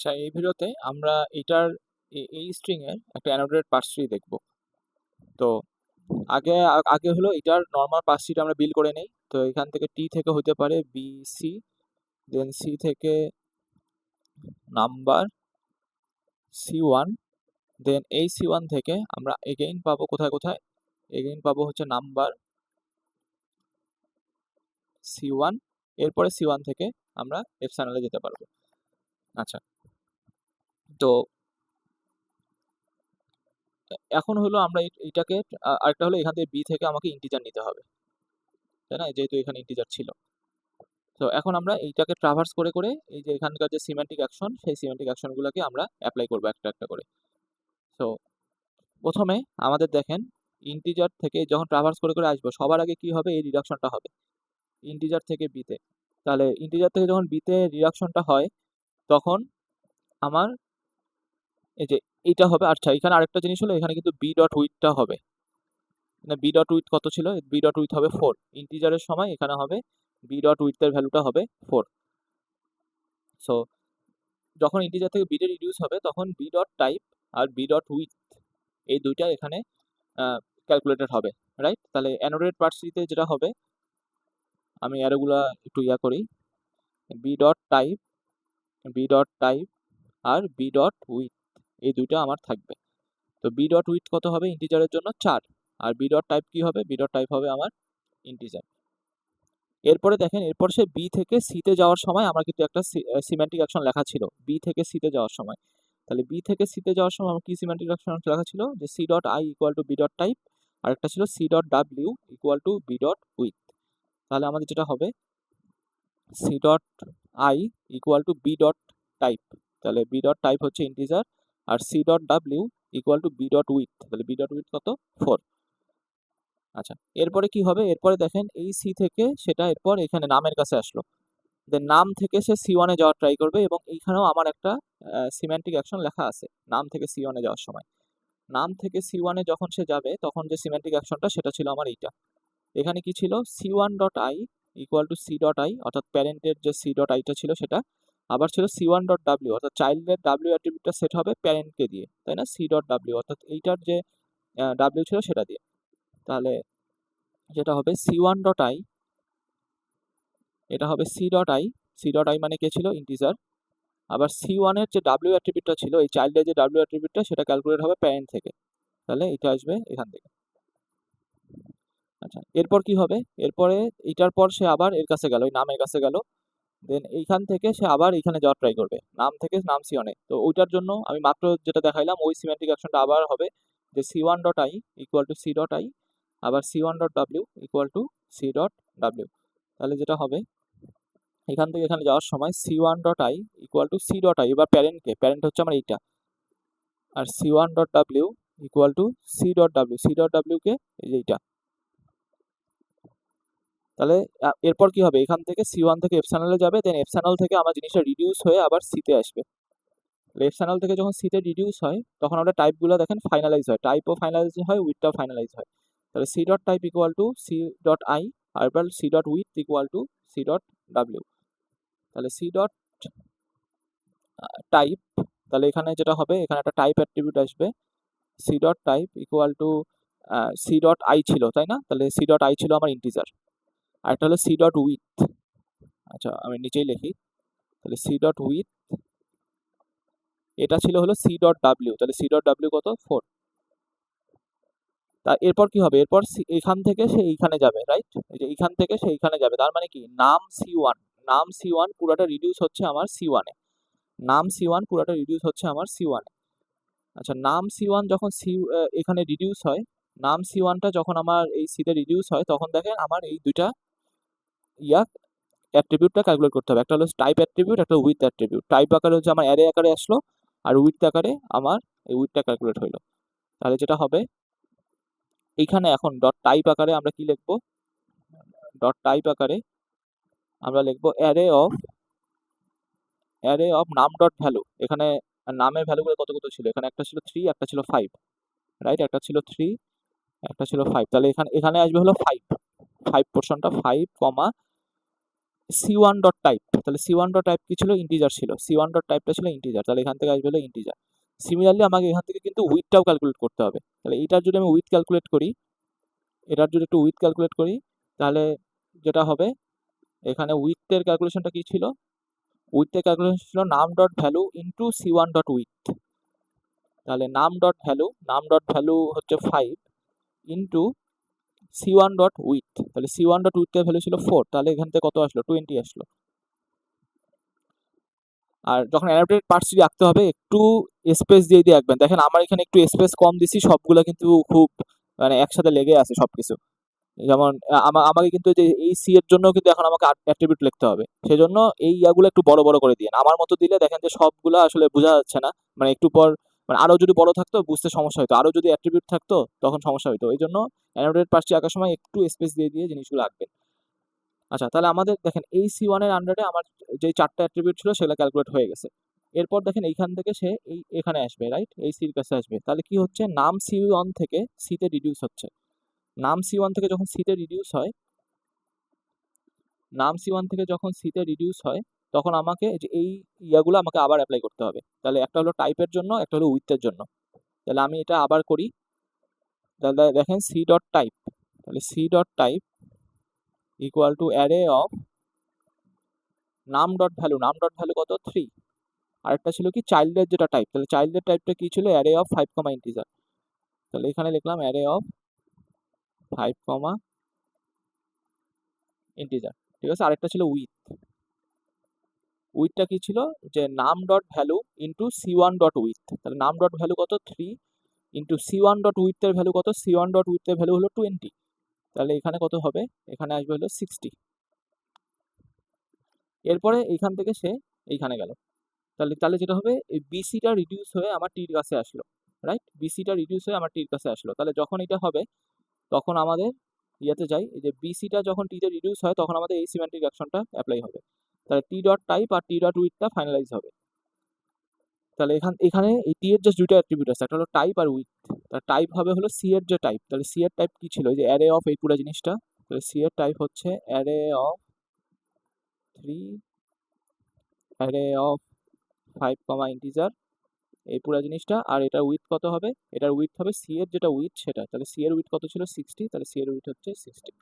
আচ্ছা, এই ভিডিওতে আমরা এটার এই স্ট্রিং এর একটা অ্যানোটেড পার্স ট্রি দেখব। তো আগে হলো এটার নর্মাল পার্স ট্রিটা আমরা বিল্ড করে নেই। তো এখান থেকে টি থেকে হতে পারে বি সি, দেন সি থেকে নাম্বার C1, দেন এই C1 থেকে আমরা এগেইন পাবো কোথায় এগেইন পাবো হচ্ছে নাম্বার C1, এরপরে C1 থেকে আমরা এফ চ্যানেলে যেতে পারবো। আচ্ছা, তো এখন হলো আমরা এটাকে আরেকটা হলো এখান থেকে বি থেকে আমাকে ইন্টিজার নিতে হবে, তাই না? যেহেতু এখানে ইন্টিজার ছিল। তো এখন আমরা এইটাকে ট্রাভার্স করে করে এই যে এখানকার যে সিমেন্টিক অ্যাকশন, সেই সিমেন্টিক অ্যাকশনগুলোকে আমরা অ্যাপ্লাই করবো একটা একটা করে। তো প্রথমে আমাদের দেখেন ইন্টিজার থেকে যখন ট্রাভার্স করে করে আসবো, সবার আগে কি হবে? এই রিডাকশনটা হবে ইন্টিজার থেকে বিতে। তাহলে ইন্টিজার থেকে যখন বিতে রিডাকশনটা হয়, তখন আমার এই যে এইটা হবে। আচ্ছা, এখানে আরেকটা জিনিস হলো, এখানে কিন্তু বি ডট উইথটা হবে। বি ডট উইথ কত ছিল? বি ডট উইথ হবে 4। ইন্টিজারের সময় এখানে হবে বি ডট উইথের ভ্যালুটা হবে 4। সো যখন ইন্টিজার থেকে বিটে রিডিউস হবে, তখন বি ডট টাইপ আর বি ডট উইথ এই দুইটা এখানে ক্যালকুলেটেড হবে, রাইট? তাহলে অ্যানোটেড পার্স ট্রিতে যেটা হবে, আমি অ্যারোগুলা একটু করি, B dot type, B dot type আর বি ডট উইথ এই দুইটা আমার থাকবে। তো বি ডট উইথ কত হবে? ইন্টিজারের জন্য 4। আর বি ডট টাইপ কি হবে? বি ডট টাইপ হবে আমার ইন্টিজার। এরপরে দেখেন, এরপর সে বি থেকে সিতে যাওয়ার সময় আমার কিন্তু একটা সিমেন্টিক অ্যাকশন লেখা ছিল বি থেকে সিতে যাওয়ার সময়। তাহলে বি থেকে সিতে যাওয়ার সময় আমার কি সিমেন্টিক অ্যাকশন লেখা ছিল? যে C dot I equal to B dot type, আর একটা ছিল C dot W equal to B dot width. তাহলে আমাদের যেটা হবে C dot I equal to B dot type, তাহলে বি ডট টাইপ হচ্ছে ইন্টিজার, আর C dot W equal to B dot width, তাহলে বি ডট উইথ কত? 4। আচ্ছা, এরপরে কি হবে? এরপরে দেখেন এই সি থেকে সেটা এরপর এখানে নামের কাছে আসলো, দেন নাম থেকে সে C1 এ যাওয়ার ট্রাই করবে, এবং এইখানেও আমার একটা সিমেন্টিক অ্যাকশন লেখা আছে নাম থেকে C1 এ যাওয়ার সময়। নাম থেকে C1 এ যখন সে যাবে, তখন যে সিমেন্টিক অ্যাকশনটা সেটা ছিল আমার এইটা। এখানে কি ছিল? C1 dot I equal to C dot I, অর্থাৎ প্যারেন্টের যে সি ডট আইটা ছিল সেটা। আবার ছিল C1 ডট ডাব্লিউ, অর্থাৎ চাইল্ডের ডাব্লিউ অ্যাট্রিবিউটটা সেট হবে প্যারেন্টকে দিয়ে, তাই না? সি ডট ডাব্লিউ, অর্থাৎ এইটার যে ডাব্লিউ ছিল সেটা দিয়ে। তাহলে যেটা হবে C1 ডট আই, এটা হবে C dot I. C dot I মানে কে ছিল? ইন্টিজার। আবার C1 এর যে ডাব্লিউ অ্যাট্রিবিউটটা ছিল, এই চাইল্ডের যে ডাব্লিউ অ্যাট্রিবিউটটা সেটা ক্যালকুলেট হবে প্যারেন্ট থেকে, তাহলে এটা আসবে এখান থেকে। আচ্ছা, এরপর কি হবে? এরপরে এটার পর সে আবার এর কাছে গেল, এই নামের কাছে গেল, দেন এইখান থেকে সে আবার এখানে যাওয়ার ট্রাই করবে, নাম থেকে নাম C1 এ। তো ওইটার জন্য আমি মাত্র যেটা দেখাইলাম ওই সিমেন্টিক অ্যাকশনটা আবার হবে, যে C1 dot I equal to C dot I, আবার C1 dot W equal to C dot W. তাহলে যেটা হবে, এখান থেকে এখানে যাওয়ার সময় C1 dot I equal to C dot I, এবার প্যারেন্টকে, প্যারেন্ট হচ্ছে আমার এইটা, আর C1 dot W equal to C dot W, C dot W কে এই যে এইটা। তাহলে এরপর কি হবে? এখান থেকে C1 থেকে এফ চ্যানেলে যাবে, দেন এফ চ্যানেল থেকে আমার জিনিসটা রিডিউস হয়ে আবার সিতে আসবে। এফ চ্যানেল থেকে যখন সিতে রিডিউস হয়, তখন আমরা টাইপগুলো দেখেন ফাইনালাইজ হয়, টাইপও ফাইনালাইজ হয়, উইথটাও ফাইনালাইজ হয়। তাহলে C dot type equal to C dot I, আর এবার C dot width equal to C dot W. তাহলে সি ডট টাইপ, তাহলে এখানে যেটা হবে, এখানে একটা টাইপ অ্যাট্রিবিউট আসবে, C dot type equal to C dot I ছিল, তাই না? তাহলে সি ডট আই ছিল আমার ইন্টিজার। আর একটা হলো সি ডট উইথ, আচ্ছা আমি নিচেই লিখি, তাহলে সি ডট উইথ এটা ছিল হলো সি ডট ডাব্লিউ, তাহলে সি ডট ডাব্লিউ কত? 4। তা এরপর কি হবে? এরপর এখান থেকে সে এইখানে যাবে, রাইট? এই যে এইখান থেকে সে এইখানে যাবে, তার মানে কি নাম C1, নাম C1 পুরোটা রিডিউস হচ্ছে আমার C1 এ, নাম C1 পুরোটা রিডিউস হচ্ছে আমার C1 এ। আচ্ছা, নাম C1 যখন এখানে রিডিউস হয়, নাম C1টা যখন আমার এই সিতে রিডিউস হয়, তখন দেখেন আমার এই দুইটা ইয়া অ্যাট্রিবিউটটা ক্যালকুলেট করতে হবে। একটা হলো টাইপ অ্যাট্রিবিউট, একটা উইথ অ্যাট্রিবিউট। টাইপ আকারে হচ্ছে আমার অ্যারে আকারে আসলো, আর উইথ আকারে আমার এই উইথটা ক্যালকুলেট হইলো। তাহলে যেটা হবে, এইখানে এখন ডট টাইপ আকারে আমরা কি লিখবো? ডট টাইপ আকারে আমরা লিখবো অ্যারে অফ নাম ডট ভ্যালু। এখানে নামের ভ্যালুগুলো কত কত ছিল? এখানে একটা ছিল 3, একটা ছিল 5, রাইট? একটা ছিল 3, একটা ছিল 5। তাহলে এখানে এখানে আসবে হলো 5, 5 পোর্শনটা 5 কমা c1 ডট টাইপ, তাহলে c1 ডট টাইপ কি ছিল, ইন্টিজার ছিল, c1 ডট টাইপটা ছিল ইন্টিজার, তাহলে এখান থেকে আসবে হলো ইন্টিজার। সিমিলারলি আমাকে এখান থেকে কিন্তু উইথটাও ক্যালকুলেট করতে হবে, তাহলে এটার যদি আমি উইথ ক্যালকুলেট করি, এটার যদি একটু উইথ ক্যালকুলেট করি, তাহলে যেটা হবে এখানে উইথের ক্যালকুলেশনটা কি ছিল, উইথের ক্যালকুলেশন ছিল নাম dot value into c1 dot width, তাহলে নাম ডট ভ্যালু হচ্ছে 5 ইন্টু c1 ডট উইথ, তাহলে c1 ডট উইথের ভ্যালু ছিল 4, তাহলে এখান থেকে কত আসলো, 20 আসলো। আর যখন অ্যানোটেড পার্টস রাখতে হবে একটু স্পেস দিয়ে দিয়ে রাখবেন, দেখেন আমার এখানে একটু স্পেস কম দিছি, সবগুলো কিন্তু খুব মানে একসাথে লেগে আছে সবকিছু। যেমন আমাকে কিন্তু যে এই সি এর জন্য কিন্তু এখন আমাকে অ্যাট্রিবিউট লিখতে হবে, সেজন্য এই ইয়াগুলো একটু বড় বড় করে দিন, আমার মতো দিলে দেখেন যে সবগুলো আসলে বোঝা যাচ্ছে না, মানে একটু পর মানে আরো যদি বড় থাকতো বুঝতে সমস্যা হতো, আরো যদি অ্যাট্রিবিউট থাকতো তখন সমস্যা হতো, এই জন্য অ্যানোটেড পার্টসটি আঁকার সময় একটু স্পেস দিয়ে দিয়ে জিনিসগুলো আঁকবেন। আচ্ছা, তাহলে আমাদের দেখেন এই c1 এর আন্ডারে আমার যে 4টা অ্যাট্রিবিউট ছিল সেগুলো ক্যালকুলেট হয়ে গেছে। এরপর দেখেন এইখান থেকে সে এখানে আসবে, রাইট, এই সির কাছে আসবে, তাহলে কি হচ্ছে, নাম c1 থেকে সিতে রিডিউস হচ্ছে, নাম c1 থেকে যখন সিতে রিডিউস হয়, নাম c1 থেকে যখন সিতে রিডিউস হয়, তখন আমাকে যে এই ইয়াগুলো আমাকে আবার অ্যাপ্লাই করতে হবে, তাহলে একটা হলো টাইপের জন্য, একটা হলো উইথের জন্য, তাহলে আমি এটা আবার করি, তাহলে দেখেন সি ডট টাইপ, তাহলে C dot type equal to array of নাম ডট ভ্যালু, নাম ডট ভ্যালু কত, 3, আরেকটা ছিল কি চাইল্ডের যেটা টাইপ, তাহলে চাইল্ডের টাইপটা কি ছিল, অ্যারে অফ 5 কমা ইন্টিজার, তাহলে এখানে লিখলাম অ্যারে অফ 5 কমা ইন্টিজার, ঠিক আছে। আরেকটা ছিল উইথ, উইথটা কি ছিল, যে নাম dot value into c1 dot width, তাহলে নাম ডট ভ্যালু কত, 3 ইন্টু c1 ডট উইথের ভ্যালু কত, c1 ডট উইথের ভ্যালু হলো 20, তাহলে এখানে কত হবে, এখানে আসবে হলো 60। এরপরে এইখান থেকে সে এইখানে গেল, তাহলে তাহলে যেটা হবে এই বিসিটা রিডিউস হয়ে আমার টির কাছে আসলো, রাইট, বিসিটা রিডিউস হয়ে আমার টির কাছে আসলো, তাহলে যখন এটা হবে তখন আমাদের ইয়াতে যাই, এই যে বিসিটা যখন টিতে রিডিউস হয় তখন আমাদের এই সিমেন্টিক অ্যাকশনটা অ্যাপ্লাই হবে, তাহলে টি ডট টাইপ আর টি ডট উইথটা ফাইনালাইজ হবে। তাহলে এখানে এই টি এর জাস্ট দুইটা অ্যাট্রিবিউট আছে, একটা হলো টাইপ আর উইথ, তাহলে টাইপ হবে হলো সি এর যে টাইপ, তাহলে সি এর টাইপ কি ছিল, এই যে অ্যারে অফ এই পুরো জিনিসটা, তাহলে সি এর টাইপ হচ্ছে array of 3, array of 5 comma integer, এই পুরো জিনিসটা, আর এটা উইথ কত হবে, এটার উইথ হবে সি এর যেটা উইথ সেটা, তাহলে সি এর উইথ কত ছিল, 60, তাহলে সি এর উইথ হচ্ছে 60।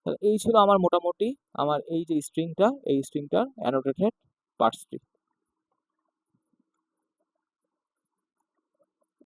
তাহলে এই ছিল আমার মোটামুটি আমার এই যে স্ট্রিংটা, এই স্ট্রিংটার অ্যানোটেটেড পার্টসটি।